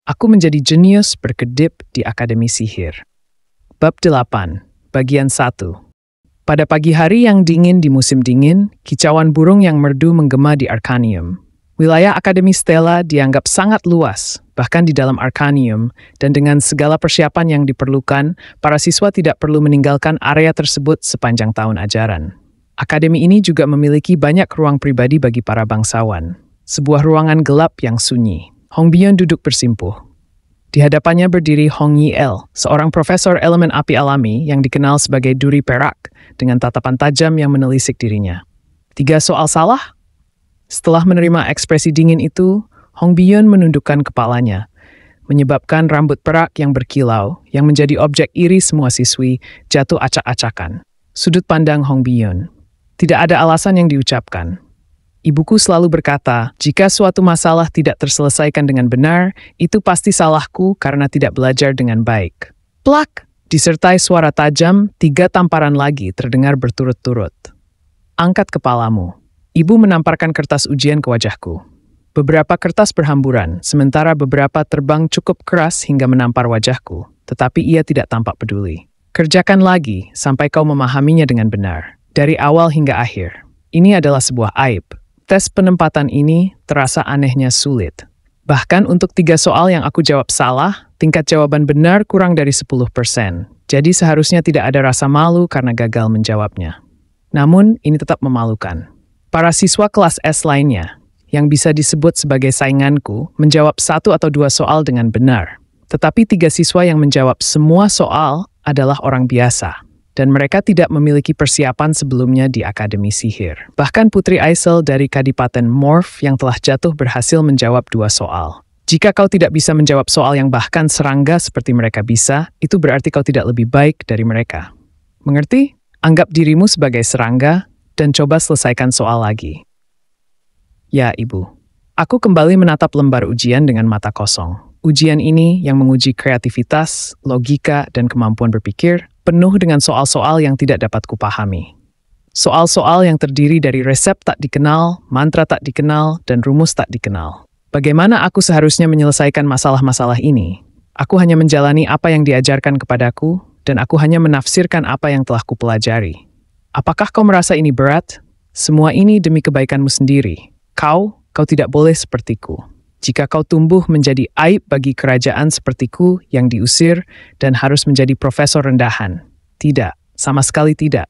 Aku menjadi jenius berkedip di Akademi Sihir. Bab 8, Bagian 1. Pada pagi hari yang dingin di musim dingin, kicauan burung yang merdu menggema di Arcanium. Wilayah Akademi Stella dianggap sangat luas, bahkan di dalam Arcanium, dan dengan segala persiapan yang diperlukan, para siswa tidak perlu meninggalkan area tersebut sepanjang tahun ajaran. Akademi ini juga memiliki banyak ruang pribadi bagi para bangsawan. Sebuah ruangan gelap yang sunyi. Hong Bion duduk bersimpuh. Di hadapannya berdiri Hong Yi-el, seorang profesor elemen api alami yang dikenal sebagai duri perak, dengan tatapan tajam yang menelisik dirinya. 3 soal salah? Setelah menerima ekspresi dingin itu, Hong Bion menundukkan kepalanya, menyebabkan rambut perak yang berkilau, yang menjadi objek iri semua siswi, jatuh acak-acakan. Sudut pandang Hong Bion. Tidak ada alasan yang diucapkan. Ibuku selalu berkata, jika suatu masalah tidak terselesaikan dengan benar, itu pasti salahku karena tidak belajar dengan baik. Plak! Disertai suara tajam, 3 tamparan lagi terdengar berturut-turut. Angkat kepalamu. Ibu menamparkan kertas ujian ke wajahku. Beberapa kertas berhamburan, sementara beberapa terbang cukup keras hingga menampar wajahku, tetapi ia tidak tampak peduli. Kerjakan lagi sampai kau memahaminya dengan benar, dari awal hingga akhir. Ini adalah sebuah aib. Tes penempatan ini terasa anehnya sulit. Bahkan untuk 3 soal yang aku jawab salah, tingkat jawaban benar kurang dari 10%. Jadi seharusnya tidak ada rasa malu karena gagal menjawabnya. Namun, ini tetap memalukan. Para siswa kelas S lainnya, yang bisa disebut sebagai sainganku, menjawab 1 atau 2 soal dengan benar. Tetapi 3 siswa yang menjawab semua soal adalah orang biasa. Dan mereka tidak memiliki persiapan sebelumnya di Akademi Sihir. Bahkan Putri Aisel dari Kadipaten Morph yang telah jatuh berhasil menjawab 2 soal. Jika kau tidak bisa menjawab soal yang bahkan serangga seperti mereka bisa, itu berarti kau tidak lebih baik dari mereka. Mengerti? Anggap dirimu sebagai serangga dan coba selesaikan soal lagi. Ya, Ibu. Aku kembali menatap lembar ujian dengan mata kosong. Ujian ini yang menguji kreativitas, logika, dan kemampuan berpikir, penuh dengan soal-soal yang tidak dapat kupahami. Soal-soal yang terdiri dari resep tak dikenal, mantra tak dikenal, dan rumus tak dikenal. Bagaimana aku seharusnya menyelesaikan masalah-masalah ini? Aku hanya menjalani apa yang diajarkan kepadaku, dan aku hanya menafsirkan apa yang telah kupelajari. Apakah kau merasa ini berat? Semua ini demi kebaikanmu sendiri. Kau tidak boleh sepertiku. Jika kau tumbuh menjadi aib bagi kerajaan sepertiku yang diusir dan harus menjadi profesor rendahan. Tidak, sama sekali tidak.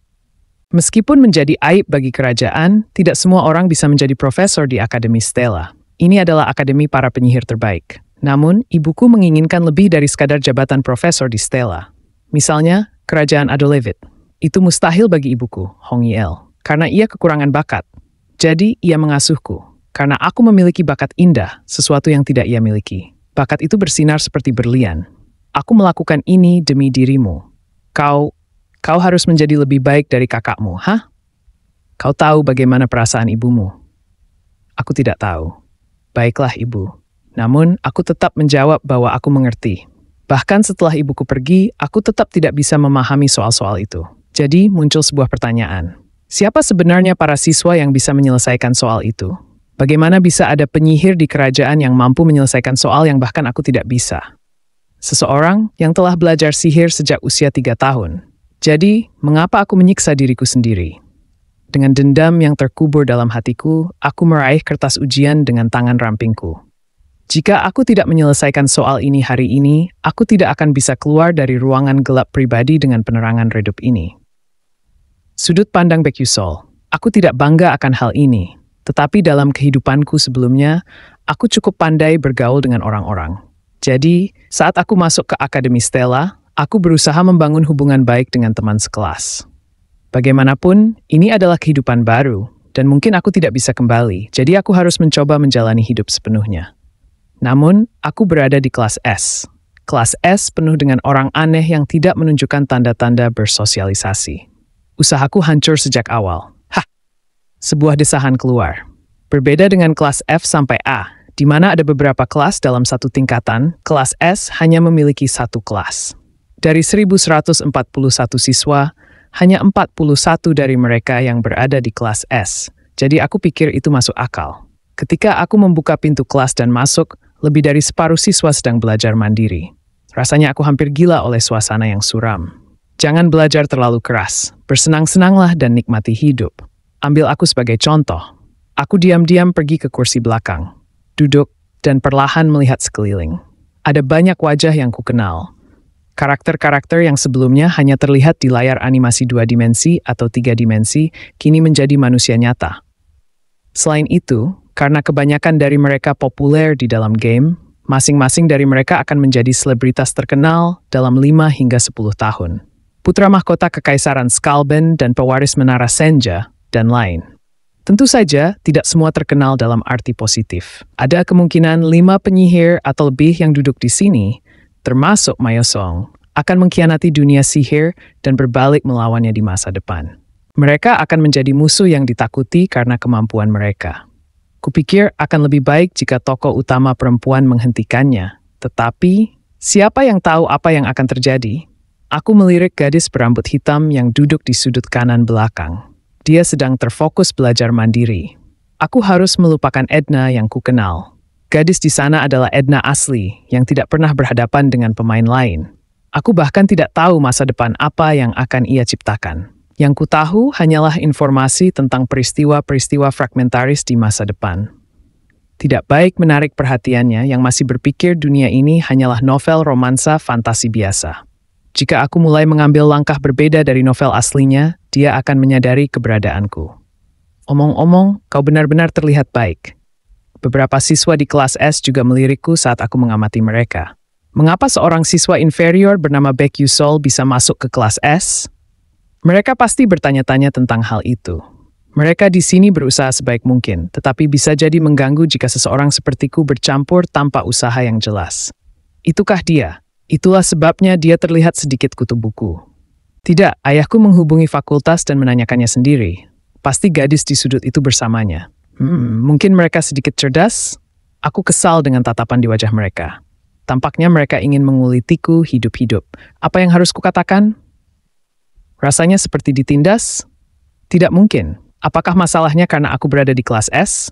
Meskipun menjadi aib bagi kerajaan, tidak semua orang bisa menjadi profesor di Akademi Stella. Ini adalah akademi para penyihir terbaik. Namun, ibuku menginginkan lebih dari sekadar jabatan profesor di Stella. Misalnya, kerajaan Adolevit. Itu mustahil bagi ibuku, Hong Yi-el, karena ia kekurangan bakat. Jadi, ia mengasuhku. Karena aku memiliki bakat indah, sesuatu yang tidak ia miliki. Bakat itu bersinar seperti berlian. Aku melakukan ini demi dirimu. Kau harus menjadi lebih baik dari kakakmu, hah? Kau tahu bagaimana perasaan ibumu? Aku tidak tahu. Baiklah, Ibu. Namun, aku tetap menjawab bahwa aku mengerti. Bahkan setelah ibuku pergi, aku tetap tidak bisa memahami soal-soal itu. Jadi, muncul sebuah pertanyaan. Siapa sebenarnya para siswa yang bisa menyelesaikan soal itu? Bagaimana bisa ada penyihir di kerajaan yang mampu menyelesaikan soal yang bahkan aku tidak bisa? Seseorang yang telah belajar sihir sejak usia 3 tahun. Jadi, mengapa aku menyiksa diriku sendiri? Dengan dendam yang terkubur dalam hatiku, aku meraih kertas ujian dengan tangan rampingku. Jika aku tidak menyelesaikan soal ini hari ini, aku tidak akan bisa keluar dari ruangan gelap pribadi dengan penerangan redup ini. Sudut pandang Baekhyusol. Aku tidak bangga akan hal ini. Tetapi dalam kehidupanku sebelumnya, aku cukup pandai bergaul dengan orang-orang. Jadi, saat aku masuk ke Akademi Stella, aku berusaha membangun hubungan baik dengan teman sekelas. Bagaimanapun, ini adalah kehidupan baru, dan mungkin aku tidak bisa kembali, jadi aku harus mencoba menjalani hidup sepenuhnya. Namun, aku berada di kelas S. Kelas S penuh dengan orang aneh yang tidak menunjukkan tanda-tanda bersosialisasi. Usahaku hancur sejak awal. Sebuah desahan keluar. Berbeda dengan kelas F sampai A, di mana ada beberapa kelas dalam satu tingkatan, kelas S hanya memiliki 1 kelas. Dari 1.141 siswa, hanya 41 dari mereka yang berada di kelas S. Jadi aku pikir itu masuk akal. Ketika aku membuka pintu kelas dan masuk, Lebih dari separuh siswa sedang belajar mandiri. Rasanya aku hampir gila oleh suasana yang suram. Jangan belajar terlalu keras. Bersenang-senanglah dan nikmati hidup. Ambil aku sebagai contoh. Aku diam-diam pergi ke kursi belakang. Duduk dan perlahan melihat sekeliling. Ada banyak wajah yang kukenal. Karakter-karakter yang sebelumnya hanya terlihat di layar animasi 2 dimensi atau 3 dimensi, kini menjadi manusia nyata. Selain itu, karena kebanyakan dari mereka populer di dalam game, masing-masing dari mereka akan menjadi selebritas terkenal dalam 5 hingga 10 tahun. Putra mahkota Kekaisaran Skalben dan pewaris Menara Senja, dan lain. Tentu saja, tidak semua terkenal dalam arti positif. Ada kemungkinan 5 penyihir atau lebih yang duduk di sini, termasuk Mayosong, akan mengkhianati dunia sihir dan berbalik melawannya di masa depan. Mereka akan menjadi musuh yang ditakuti karena kemampuan mereka. Kupikir akan lebih baik jika tokoh utama perempuan menghentikannya. Tetapi, siapa yang tahu apa yang akan terjadi? Aku melirik gadis berambut hitam yang duduk di sudut kanan belakang. Dia sedang terfokus belajar mandiri. Aku harus melupakan Edna yang kukenal. Gadis di sana adalah Edna asli yang tidak pernah berhadapan dengan pemain lain. Aku bahkan tidak tahu masa depan apa yang akan ia ciptakan. Yang ku tahu hanyalah informasi tentang peristiwa-peristiwa fragmentaris di masa depan. Tidak baik menarik perhatiannya yang masih berpikir dunia ini hanyalah novel romansa fantasi biasa. Jika aku mulai mengambil langkah berbeda dari novel aslinya, dia akan menyadari keberadaanku. Omong-omong, kau benar-benar terlihat baik. Beberapa siswa di kelas S juga melirikku saat aku mengamati mereka. Mengapa seorang siswa inferior bernama Baek Yusol bisa masuk ke kelas S? Mereka pasti bertanya-tanya tentang hal itu. Mereka di sini berusaha sebaik mungkin, tetapi bisa jadi mengganggu jika seseorang sepertiku bercampur tanpa usaha yang jelas. Itukah dia? Itulah sebabnya dia terlihat sedikit kutu buku. Tidak, ayahku menghubungi fakultas dan menanyakannya sendiri. Pasti gadis di sudut itu bersamanya. Mungkin mereka sedikit cerdas? Aku kesal dengan tatapan di wajah mereka. Tampaknya mereka ingin mengulitiku hidup-hidup. Apa yang harus kukatakan? Rasanya seperti ditindas? Tidak mungkin. Apakah masalahnya karena aku berada di kelas S?